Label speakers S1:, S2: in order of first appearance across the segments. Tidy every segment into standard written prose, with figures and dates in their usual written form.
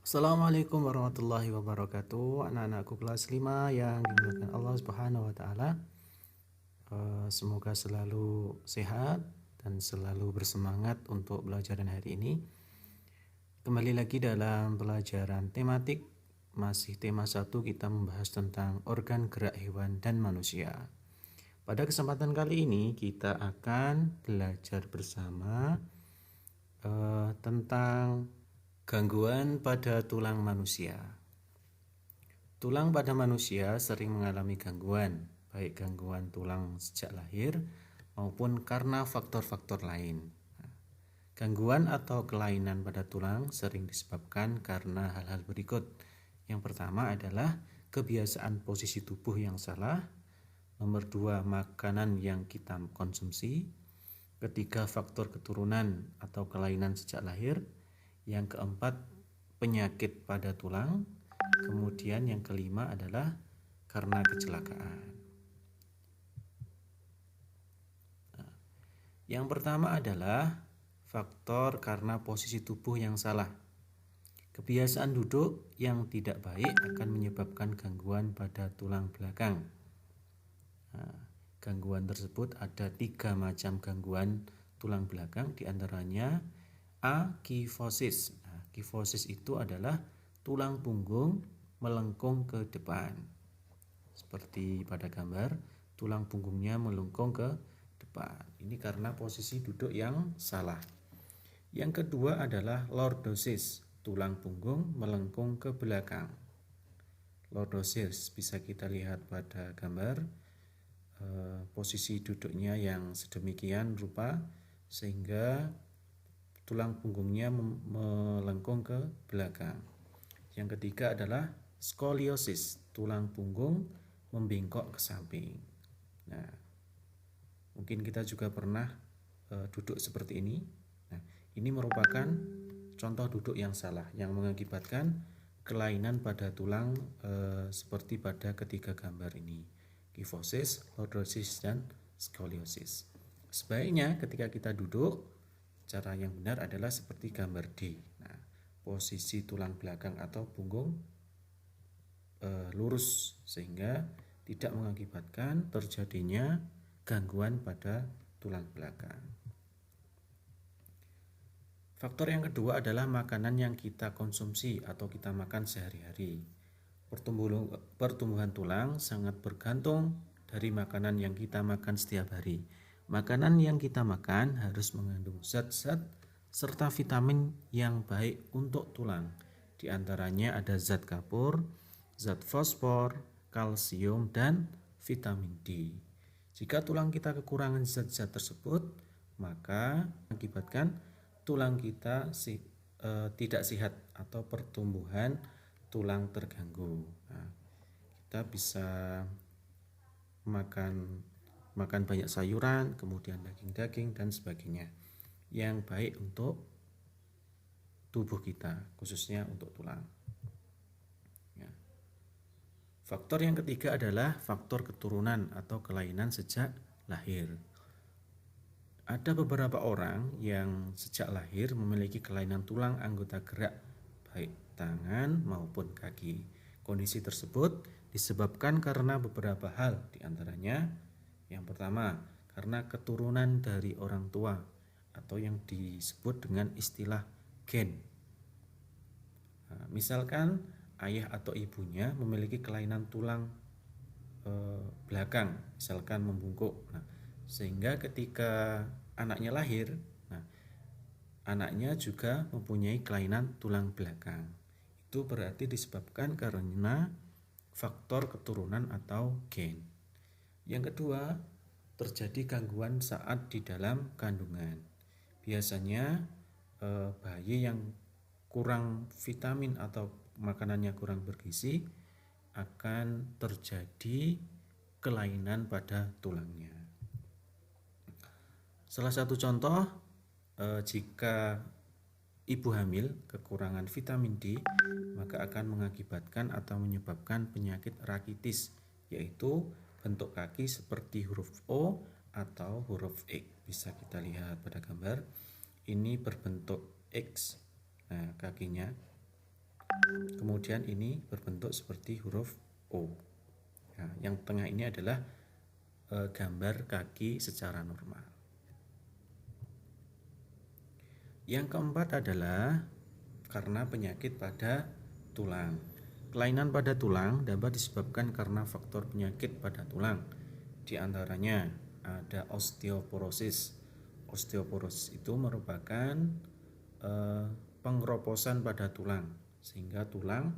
S1: Assalamualaikum warahmatullahi wabarakatuh. Anak-anakku kelas 5 yang dimuliakan Allah Subhanahu wa taala. Semoga selalu sehat dan selalu bersemangat untuk pelajaran hari ini. Kembali lagi dalam pelajaran tematik. Masih tema 1 kita membahas tentang organ gerak hewan dan manusia. Pada kesempatan kali ini kita akan belajar bersama tentang gangguan pada tulang manusia. Tulang pada manusia sering mengalami gangguan, baik gangguan tulang sejak lahir maupun karena faktor-faktor lain. Gangguan atau kelainan pada tulang sering disebabkan karena hal-hal berikut. Yang pertama adalah kebiasaan posisi tubuh yang salah. Nomor 2, makanan yang kita konsumsi. Ketiga, faktor keturunan atau kelainan sejak lahir. Yang keempat, penyakit pada tulang. Kemudian yang kelima adalah karena kecelakaan. Yang pertama adalah faktor karena posisi tubuh yang salah. Kebiasaan duduk yang tidak baik akan menyebabkan gangguan pada tulang belakang. Gangguan tersebut ada 3 macam gangguan tulang belakang, diantaranya A. Kifosis. Kifosis itu adalah tulang punggung melengkung ke depan. Seperti pada gambar, tulang punggungnya melengkung ke depan. Ini karena posisi duduk yang salah. Yang kedua adalah lordosis, tulang punggung melengkung ke belakang. Lordosis bisa kita lihat pada gambar, posisi duduknya yang sedemikian rupa sehingga tulang punggungnya melengkung ke belakang. Yang ketiga adalah skoliosis, tulang punggung membengkok ke samping. Nah, mungkin kita juga pernah duduk seperti ini. Nah, ini merupakan contoh duduk yang salah yang mengakibatkan kelainan pada tulang seperti pada ketiga gambar ini. Kifosis, lordosis, dan skoliosis. Sebaiknya ketika kita duduk, cara yang benar adalah seperti gambar D. Nah, posisi tulang belakang atau punggung lurus sehingga tidak mengakibatkan terjadinya gangguan pada tulang belakang. Faktor yang kedua adalah makanan yang kita konsumsi atau kita makan sehari-hari. Pertumbuhan tulang sangat bergantung dari makanan yang kita makan setiap hari. Makanan yang kita makan harus mengandung zat-zat serta vitamin yang baik untuk tulang. Di antaranya ada zat kapur, zat fosfor, kalsium, dan vitamin D. Jika tulang kita kekurangan zat-zat tersebut, maka mengakibatkan tulang kita tidak sehat atau pertumbuhan tulang terganggu. Nah, kita bisa makan banyak sayuran, kemudian daging-daging dan sebagainya yang baik untuk tubuh kita, khususnya untuk tulang. Ya. Faktor yang ketiga adalah faktor keturunan atau kelainan sejak lahir. Ada beberapa orang yang sejak lahir memiliki kelainan tulang anggota gerak, baik tangan maupun kaki. Kondisi tersebut disebabkan karena beberapa hal, diantaranya yang pertama, karena keturunan dari orang tua atau yang disebut dengan istilah gen. Misalkan ayah atau ibunya memiliki kelainan tulang belakang, misalkan membungkuk. Nah, sehingga ketika anaknya lahir, anaknya juga mempunyai kelainan tulang belakang. Itu berarti disebabkan karena faktor keturunan atau gen. Yang kedua, terjadi gangguan saat di dalam kandungan. Biasanya bayi yang kurang vitamin atau makanannya kurang bergizi akan terjadi kelainan pada tulangnya. Salah satu contoh, jika ibu hamil kekurangan vitamin D, maka akan mengakibatkan atau menyebabkan penyakit rakitis, yaitu bentuk kaki seperti huruf O atau huruf X. Bisa kita lihat pada gambar, ini berbentuk X. Nah, kakinya. Kemudian ini berbentuk seperti huruf O. Nah, yang tengah ini adalah gambar kaki secara normal. Yang keempat adalah karena penyakit pada tulang. Kelainan pada tulang dapat disebabkan karena faktor penyakit pada tulang. Di antaranya ada osteoporosis. Osteoporosis itu merupakan pengeroposan pada tulang sehingga tulang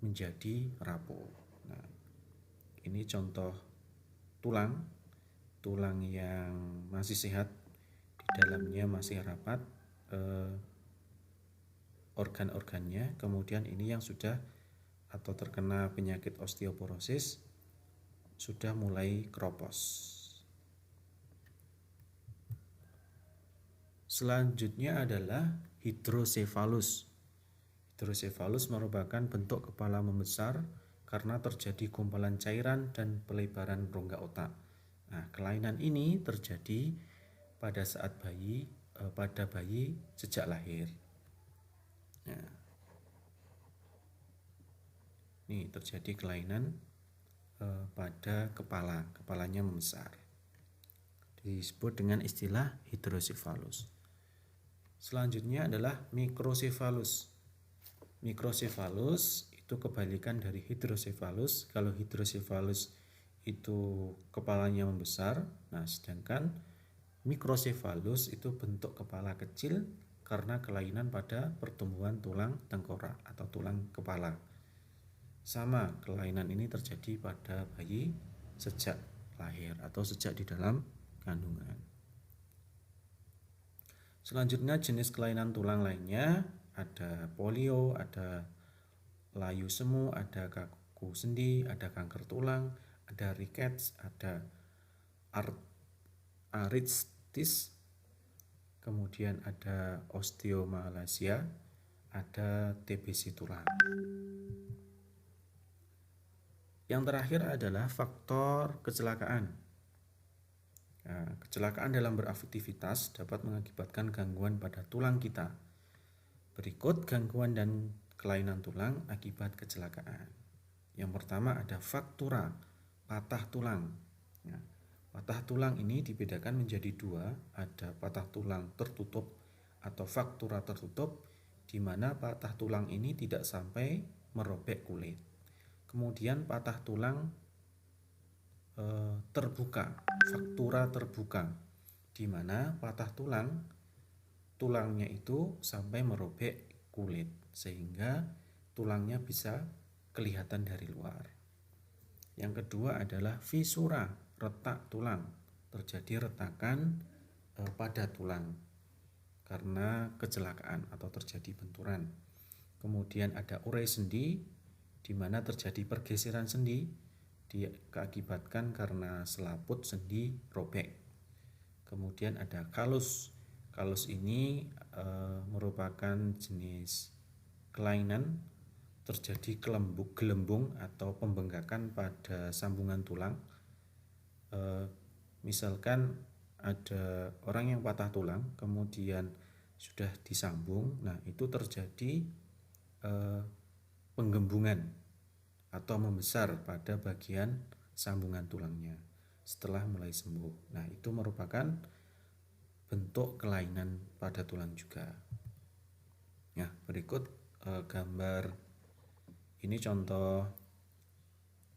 S1: menjadi rapuh. Nah, ini contoh tulang yang masih sehat, di dalamnya masih rapat organ-organnya. Kemudian ini yang sudah atau terkena penyakit osteoporosis sudah mulai keropos. Selanjutnya adalah hidrosefalus. Hidrosefalus merupakan bentuk kepala membesar karena terjadi gumpalan cairan dan pelebaran rongga otak. Nah, kelainan ini terjadi pada saat pada bayi sejak lahir. Nah, ini terjadi kelainan pada kepalanya membesar. Disebut dengan istilah hidrosefalus. Selanjutnya adalah mikrosefalus. Mikrosefalus itu kebalikan dari hidrosefalus. Kalau hidrosefalus itu kepalanya membesar, nah sedangkan mikrosefalus itu bentuk kepala kecil karena kelainan pada pertumbuhan tulang tengkorak atau tulang kepala. Sama, kelainan ini terjadi pada bayi sejak lahir atau sejak di dalam kandungan. Selanjutnya jenis kelainan tulang lainnya ada polio, ada layu semu, ada kaku sendi, ada kanker tulang, ada rickets, ada arthritis, kemudian ada osteomalacia, ada TBC tulang. Yang terakhir adalah faktor kecelakaan. Nah, kecelakaan dalam beraktivitas dapat mengakibatkan gangguan pada tulang kita. Berikut gangguan dan kelainan tulang akibat kecelakaan. Yang pertama ada fraktura, patah tulang. Nah, patah tulang ini dibedakan menjadi dua, ada patah tulang tertutup atau fraktura tertutup, di mana patah tulang ini tidak sampai merobek kulit. Kemudian patah tulang terbuka, fraktura terbuka, di mana patah tulangnya itu sampai merobek kulit sehingga tulangnya bisa kelihatan dari luar. Yang kedua adalah fisura, retak tulang, terjadi retakan pada tulang karena kecelakaan atau terjadi benturan. Kemudian ada urai sendi, di mana terjadi pergeseran sendi diakibatkan karena selaput sendi robek. Kemudian ada kalus. Kalus ini merupakan jenis kelainan terjadi gelembung atau pembengkakan pada sambungan tulang. Misalkan ada orang yang patah tulang kemudian sudah disambung, nah itu terjadi penggembungan atau membesar pada bagian sambungan tulangnya setelah mulai sembuh. Nah, itu merupakan bentuk kelainan pada tulang juga. Nah, berikut gambar ini contoh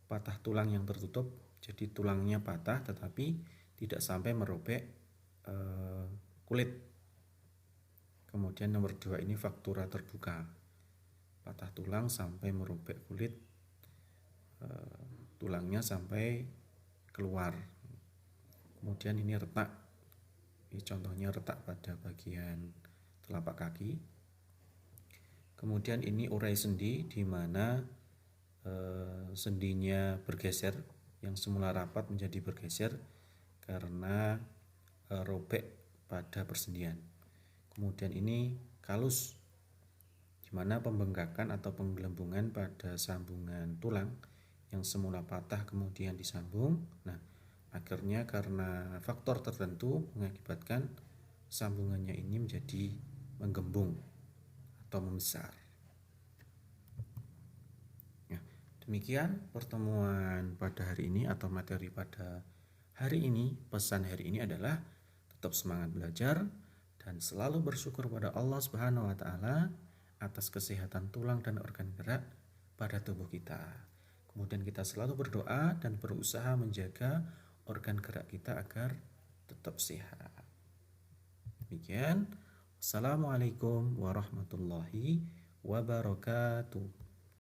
S1: patah tulang yang tertutup. Jadi tulangnya patah tetapi tidak sampai merobek kulit. Kemudian nomor 2 ini fraktura terbuka. Patah tulang sampai merobek kulit, tulangnya sampai keluar. Kemudian ini retak. Ini contohnya retak pada bagian telapak kaki. Kemudian ini urai sendi, di mana sendinya bergeser, yang semula rapat menjadi bergeser karena robek pada persendian. Kemudian ini kalus, di mana pembengkakan atau penggelembungan pada sambungan tulang yang semula patah kemudian disambung. Nah, akhirnya karena faktor tertentu mengakibatkan sambungannya ini menjadi menggembung atau membesar. Demikian pertemuan pada hari ini atau materi pada hari ini. Pesan hari ini adalah tetap semangat belajar dan selalu bersyukur pada Allah Subhanahu wa taala atas kesehatan tulang dan organ gerak pada tubuh kita. Kemudian kita selalu berdoa dan berusaha menjaga organ gerak kita agar tetap sehat. Demikian. Assalamualaikum warahmatullahi wabarakatuh.